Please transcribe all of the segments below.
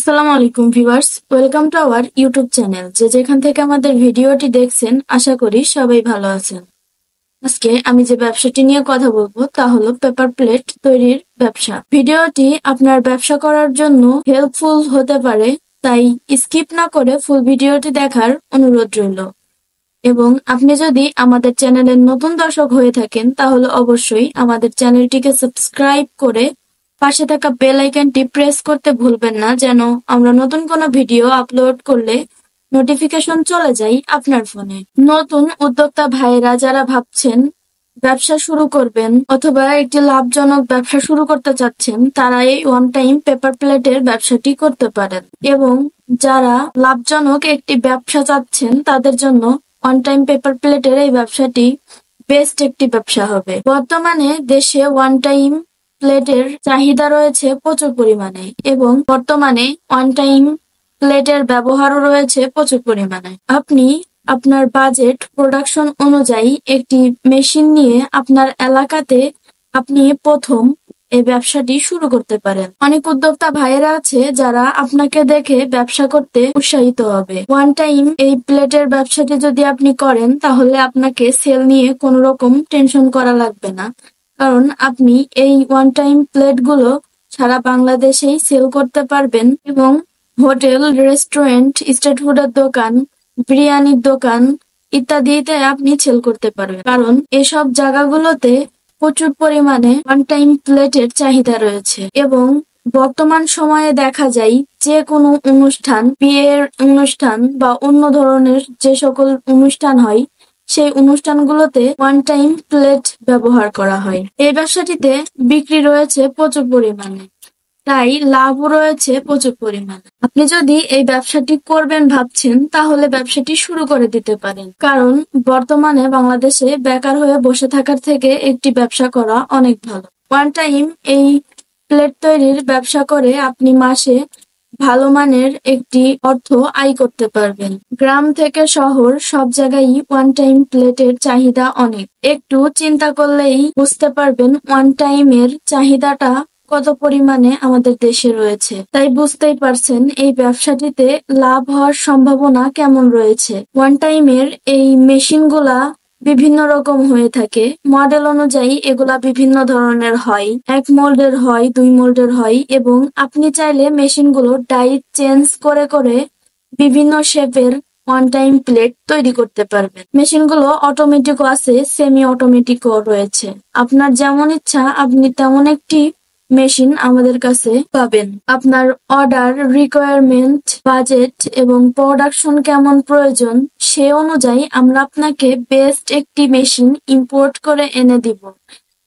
আসসালামু আলাইকুম viewers, welcome to our YouTube channel. যে যেখান থেকে আমাদের ভিডিওটি দেখছেন, আশা করি সবাই ভালো আছেন। আজকে আমি যে ব্যবসাটি নিয়ে কথা বলবো তা হলো পেপার প্লেট তৈরির ব্যবসা। ভিডিওটি আপনার ব্যবসা করার জন্য হেল্পফুল হতে পারে, তাই স্কিপ না করে ফুল ভিডিওটি দেখার অনুরোধ রইল। এবং আপনি যদি আমাদের চ্যানেলের নতুন দর্শক হয়ে থাকেন তাহলে অবশ্যই আমাদের চ্যানেলটিকে সাবস্ক্রাইব করে পাশে থাকা বেল আইকনটি প্রেস করতে ভুলবেন না, যেন আমরা নতুন কোনো ভিডিও আপলোড করলে নোটিফিকেশন চলে যায় আপনার ফোনে। নতুন উদ্যোক্তা ভাইয়েরা যারা ভাবছেন ব্যবসা শুরু করবেন অথবা একটি লাভজনক ব্যবসা শুরু করতে চাচ্ছেন, তারা এই ওয়ান টাইম পেপার প্লেটের ব্যবসাটি করতে পারেন। এবং যারা লাভজনক একটি ব্যবসা চাচ্ছেন তাদের জন্য ওয়ান টাইম পেপার প্লেটের এই ব্যবসাটি বেস্ট একটি ব্যবসা হবে। বর্তমানে দেশে ওয়ান টাইম প্লেটের চাহিদা রয়েছে প্রচুর পরিমাণে, এবং বর্তমানে ওয়ান টাইম প্লেটের ব্যবহারও রয়েছে প্রচুর পরিমাণে। আপনি আপনার বাজেট প্রোডাকশন অনুযায়ী একটি মেশিন নিয়ে আপনার এলাকাতে আপনি প্রথম এই ব্যবসাটি শুরু করতে পারেন। অনেক উদ্যোক্তা ভাইয়েরা আছে যারা আপনাকে দেখে ব্যবসা করতে উৎসাহিত হবে। ওয়ান টাইম এই প্লেটের ব্যবসাটি যদি আপনি করেন তাহলে আপনাকে সেল নিয়ে কোনো রকম টেনশন করা লাগবে না, কারণ আপনি এই ওয়ান টাইম প্লেটগুলো সারা বাংলাদেশেই সেল করতে পারবেন। এবং হোটেল, রেস্টুরেন্ট, স্ট্রিট ফুডের দোকান, বিরিয়ানির দোকান ইত্যাদিতে আপনি সেল করতে পারবেন, কারণ এসব জায়গাগুলোতে প্রচুর পরিমাণে ওয়ান টাইম প্লেটের চাহিদা রয়েছে। এবং বর্তমান সময়ে দেখা যায় যে কোনো অনুষ্ঠান, বিয়ের অনুষ্ঠান বা অন্য ধরনের যে সকল অনুষ্ঠান হয়, সেই অনুষ্ঠানগুলোতে ওয়ান টাইম প্লেট ব্যবহার করা হয়। এই ব্যবসাটিতে বিক্রি রয়েছে প্রচুর পরিমাণে, তাই লাভও রয়েছে প্রচুর পরিমাণে। আপনি যদি এই ব্যবসাটি করবেন ভাবছেন তাহলে ব্যবসাটি শুরু করে দিতে পারেন, কারণ বর্তমানে বাংলাদেশে বেকার হয়ে বসে থাকার থেকে একটি ব্যবসা করা অনেক ভালো। ওয়ান টাইম এই প্লেট তৈরির ব্যবসা করে আপনি মাসে ভালো মানের একটি অর্থ আয় করতে পারবেন। গ্রাম থেকে শহর সব জায়গায় ওয়ান টাইম প্লেটের চাহিদা অনেক। একটু চিন্তা করলেই বুঝতে পারবেন ওয়ান টাইমের চাহিদাটা কত পরিমাণে আমাদের দেশে রয়েছে। তাই বুঝতেই পারছেন এই ব্যবসাটিতে লাভ হওয়ার সম্ভাবনা কেমন রয়েছে। ওয়ান টাইমের এই মেশিনগুলা বিভিন্ন রকম হয়ে থাকে, মডেল অনুযায়ী এগুলা বিভিন্ন ধরনের হয়, 1 মোল্ডের হয়, 2 মোল্ডের হয়, এবং আপনি চাইলে মেশিনগুলো ডাইস চেঞ্জ করে করে বিভিন্ন শেপের ওয়ান টাইম প্লেট তৈরি করতে পারবেন। মেশিনগুলো অটোমেটিকও আছে, সেমি অটোমেটিকও রয়েছে। আপনার যেমন ইচ্ছা আপনি তেমন একটি মেশিন আমাদের কাছে পাবেন। আপনার অর্ডার, রিকোয়ারমেন্ট, বাজেট এবং প্রোডাকশন কেমন প্রয়োজন সে অনুযায়ী আমরা আপনাকে বেস্ট একটি মেশিন ইম্পোর্ট করে এনে দিব,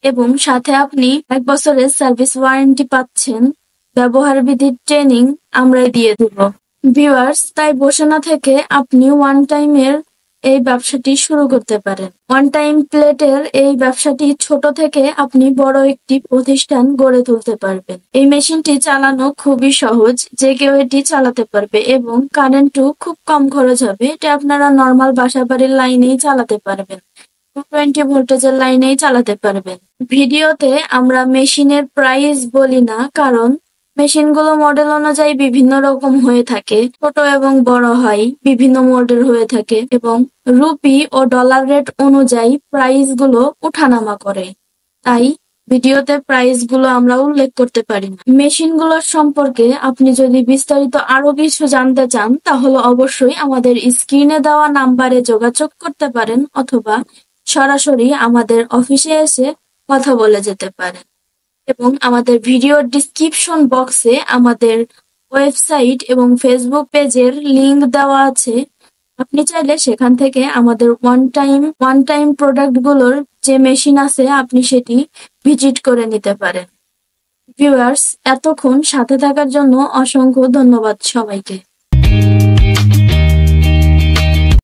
এবং সাথে আপনি 1 বছরের সার্ভিস ওয়ারেন্টি পাচ্ছেন। ব্যবহার বিধির ট্রেনিং আমরা দিয়ে দিব। ভিউয়ার্স, তাই বসে না থেকে আপনি ওয়ান টাইমের এই ব্যবসাটি শুরু করতে পারেন। ওয়ান টাইম প্লেটের এই ব্যবসাটি ছোট থেকে আপনি বড় একটি প্রতিষ্ঠান গড়ে তুলতে পারবেন। এই মেশিনটি চালানো খুবই সহজ, যে কেউ এটি চালাতে পারবে, এবং কারেন্টও খুব কম খরচ হবে। এটা আপনারা নর্মাল বাসাবাড়ির লাইনেই চালাতে পারবেন, 20 ভোল্টেজের লাইনেই চালাতে পারবেন। ভিডিওতে আমরা মেশিনের প্রাইস বলি না, কারণ মেশিনগুলো মডেল অনুযায়ী বিভিন্ন রকম হয়ে থাকে, ছোট এবং বড় হয়, বিভিন্ন মডেল হয়ে থাকে, এবং রুপি ও ডলার রেট অনুযায়ী প্রাইস গুলো উঠানামা করে, তাই ভিডিওতে প্রাইস গুলো আমরা উল্লেখ করতে পারি না। মেশিনগুলোর সম্পর্কে আপনি যদি বিস্তারিত আরো কিছু জানতে চান তাহলে অবশ্যই আমাদের স্ক্রিনে দেওয়া নাম্বারে যোগাযোগ করতে পারেন, অথবা সরাসরি আমাদের অফিসে এসে কথা বলে যেতে পারেন। এবং আমাদের ভিডিওর ডিসক্রিপশন বক্সে আমাদের ওয়েবসাইট এবং ফেসবুক পেজের লিংক দেওয়া আছে। আপনি চাইলে সেখান থেকে আমাদের ওয়ান টাইম প্রোডাক্টগুলোর যে মেশিন আছে আপনি সেটি ভিজিট করে নিতে পারেন। ভিউয়ার্স, এতক্ষণ সাথে থাকার জন্য অসংখ্য ধন্যবাদ সবাইকে।